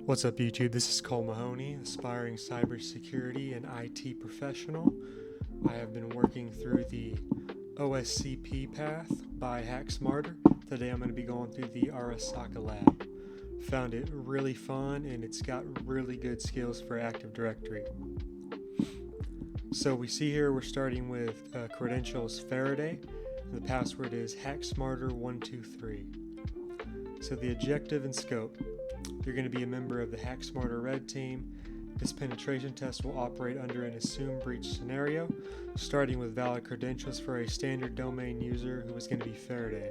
What's up, YouTube? This is Cole Mahoney, aspiring cybersecurity and IT professional. I have been working through the OSCP path by Hack Smarter. Today I'm going to be going through the Arasaka lab. Found it really fun and it's got really good skills for Active Directory. So we see here we're starting with credentials Faraday. And the password is HackSmarter123. So the objective and scope. You're going to be a member of the Hack Smarter Red Team. This penetration test will operate under an assumed breach scenario, starting with valid credentials for a standard domain user who is going to be Faraday.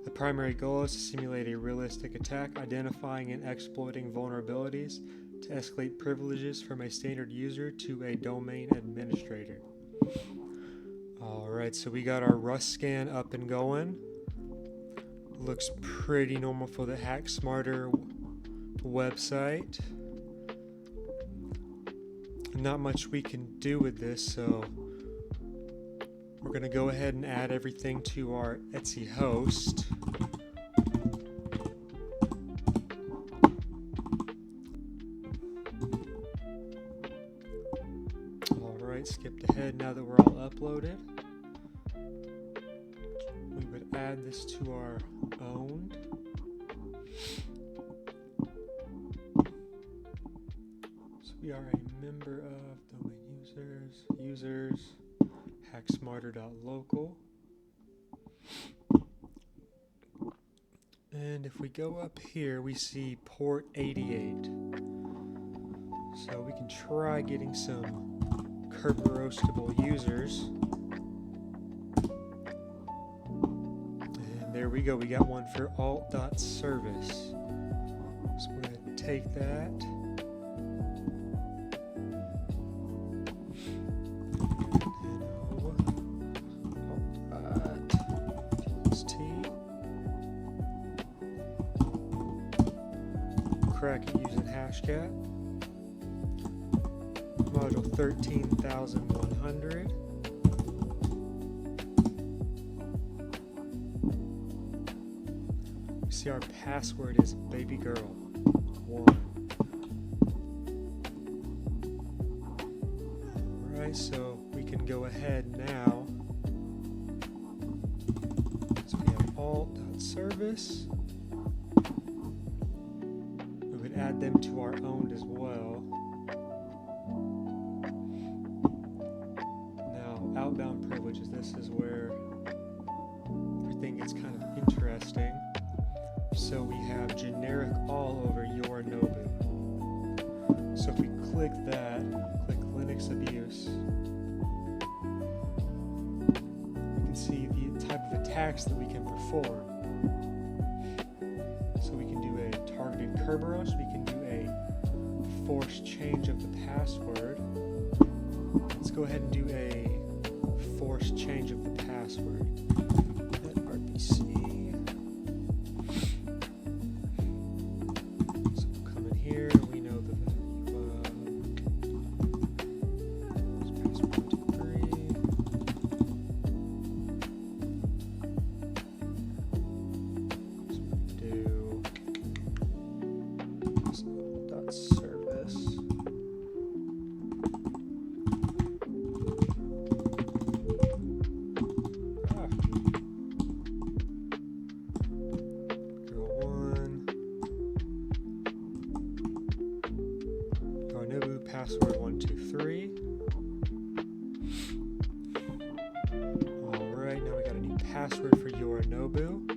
The primary goal is to simulate a realistic attack, identifying and exploiting vulnerabilities to escalate privileges from a standard user to a domain administrator. Alright, so we got our Rust scan up and going. Looks pretty normal for the Hack Smarter website. Not much we can do with this, so we're going to go ahead and add everything to our Etsy host. Alright, skipped ahead now that we're all uploaded. We would add this to our owned. We are a member of domain users, hacksmarter.local. And if we go up here, we see port 88. So we can try getting some Kerberoastable users. And there we go, we got one for alt.service. So we're going to take that. Crack it using hashcat. Module 13,100. You see our password is babygirl1. Alright, so we can go ahead now. So we have alt.service. Add them to our owned as well. Now, outbound privileges. This is where everything gets kind of interesting. So we have generic all over your Nobu. So if we click that, click Linux abuse, we can see the type of attacks that we can perform. So we can do a targeted Kerberos, we can do a forced change of the password. Let's go ahead and do a forced change of the password. At RPC. So we'll come in here, we know the password 123. Service. Girl 1. Our Nobu password 123. Alright, now we got a new password for your Nobu.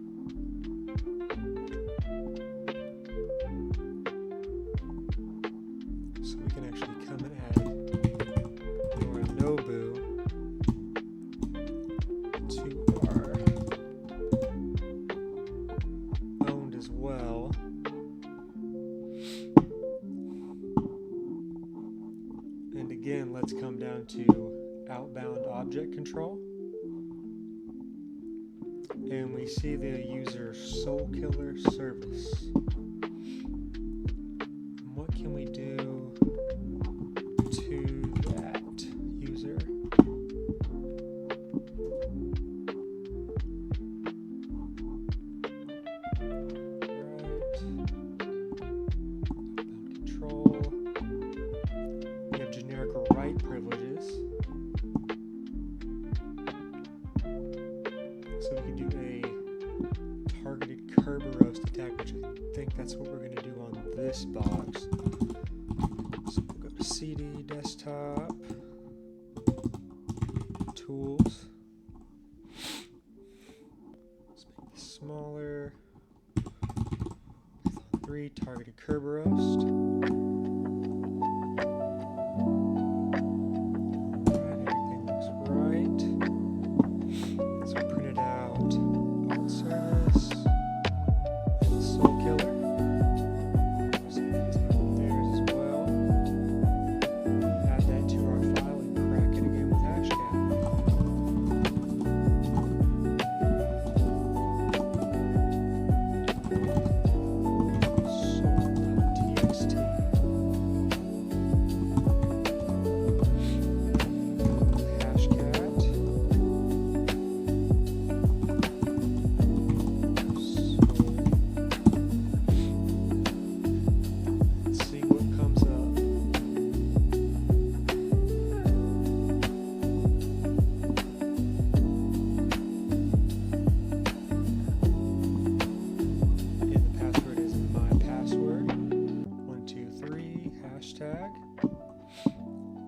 So we can actually come and add your Nobu to our owned as well. And again, let's come down to outbound object control. And we see the user Soul Killer service. And what can we do to that user? Right. this box. So we'll go to CD, desktop, tools. Let's make this smaller. 3 targeted curb roast.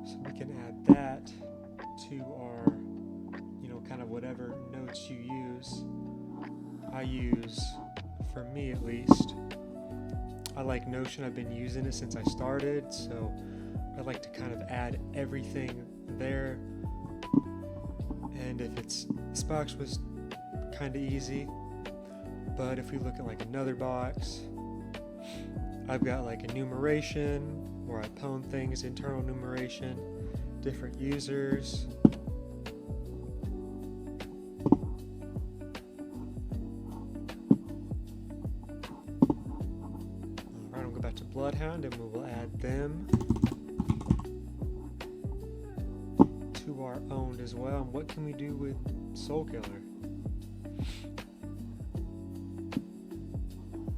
So we can add that to our, kind of whatever notes you use. I use, for me at least, I like Notion. I've been using it since I started, so I like to kind of add everything there. And if this box was kind of easy, but if we look at like another box, I've got like enumeration, where I pwn things, internal enumeration, different users. Alright, we'll go back to Bloodhound and we will add them to our owned as well. And what can we do with Soul Killer?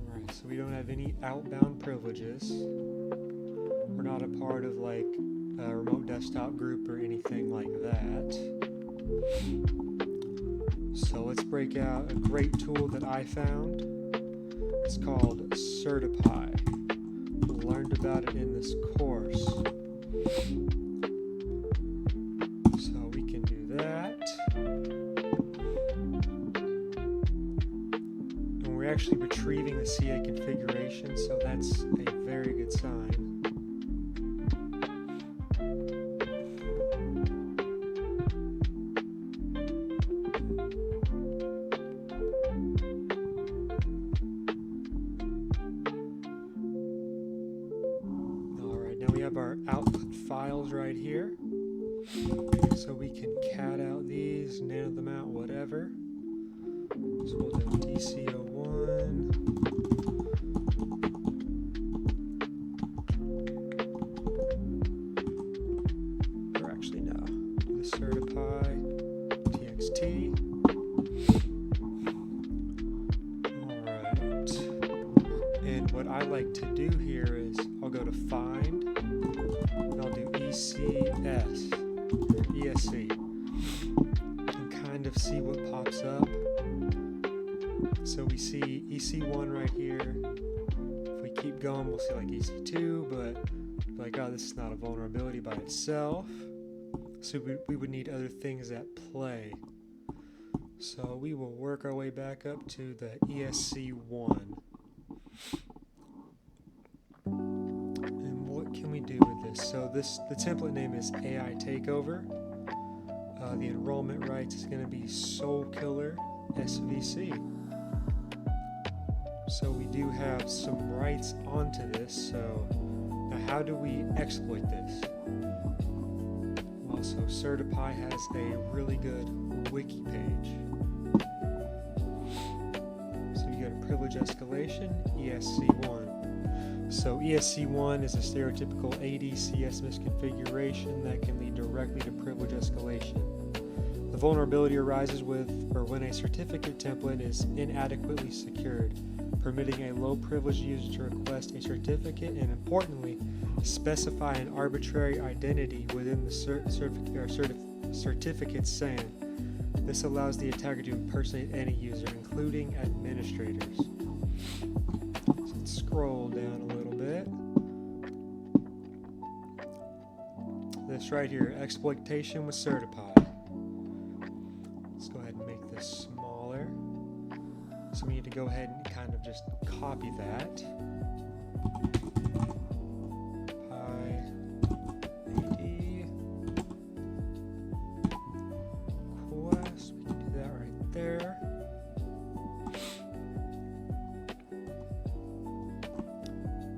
Alright, so we don't have any outbound privileges. We're not a part of like a remote desktop group or anything like that. So let's break out a great tool that I found. It's called Certify. We learned about it in this course. So we can do that. And we're actually retrieving the CA configuration, so that's a very good sign. We have our output files right here, so we can cat out these, nano them out, whatever. So we'll do DC01. Or actually no, do the certify txt. Alright, and what I like to do here is I'll go to find, and I'll do ECS, or ESC, and kind of see what pops up. So we see EC1 right here. If we keep going, we'll see like EC2, but like, oh, this is not a vulnerability by itself. So we would need other things at play. So we will work our way back up to the ESC1. Can we do with this? So the template name is AI Takeover. The enrollment rights is going to be Soul Killer SVC. So we do have some rights onto this. So now how do we exploit this? Well, so Certify has a really good wiki page. So you go to privilege escalation, ESC1. So ESC1 is a stereotypical ADCS misconfiguration that can lead directly to privilege escalation. The vulnerability arises when a certificate template is inadequately secured, permitting a low privileged user to request a certificate and, importantly, specify an arbitrary identity within the certificate SAN. This allows the attacker to impersonate any user, including administrators. So let's scroll down a little bit. this right here, exploitation with certified. Let's go ahead and make this smaller. So we need to go ahead and kind of just copy that. Quest, we can do that right there.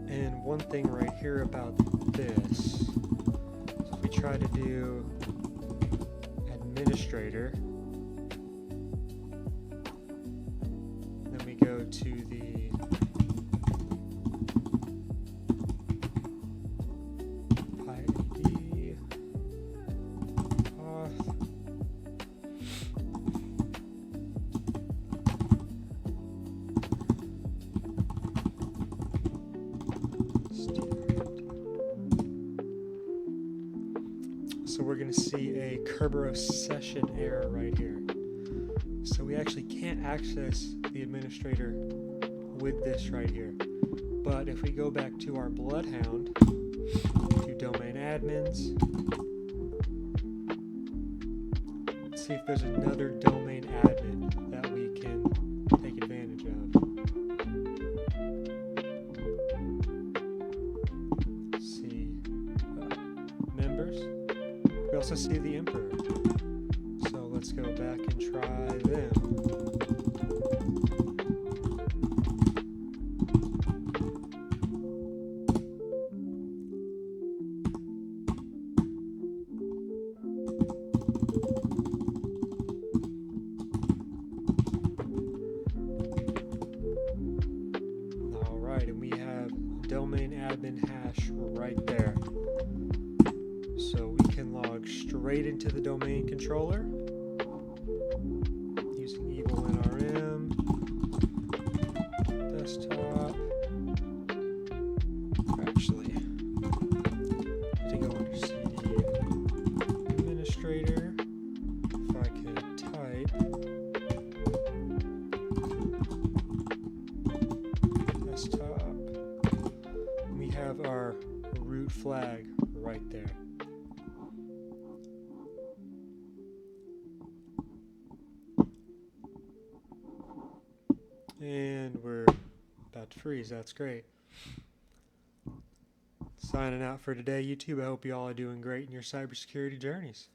And one thing right here about this, so if we try to do administrator, then we go to the ID auth. So we're going to see a Kerberos session error right here. So we actually can't access the administrator with this right here. But if we go back to our Bloodhound, to domain admins, let's see if there's another domain admin that we can take advantage of. Let's see, members. We also see the Emperor. So let's go back and try them. Alright, and we have domain admin hash right there. So we can log straight into the domain controller using Evil NRM, desktop. Actually, to go under CD administrator, if I can type desktop, we have our root flag right there. And we're about to freeze. That's great. Signing out for today, YouTube. I hope you all are doing great in your cybersecurity journeys.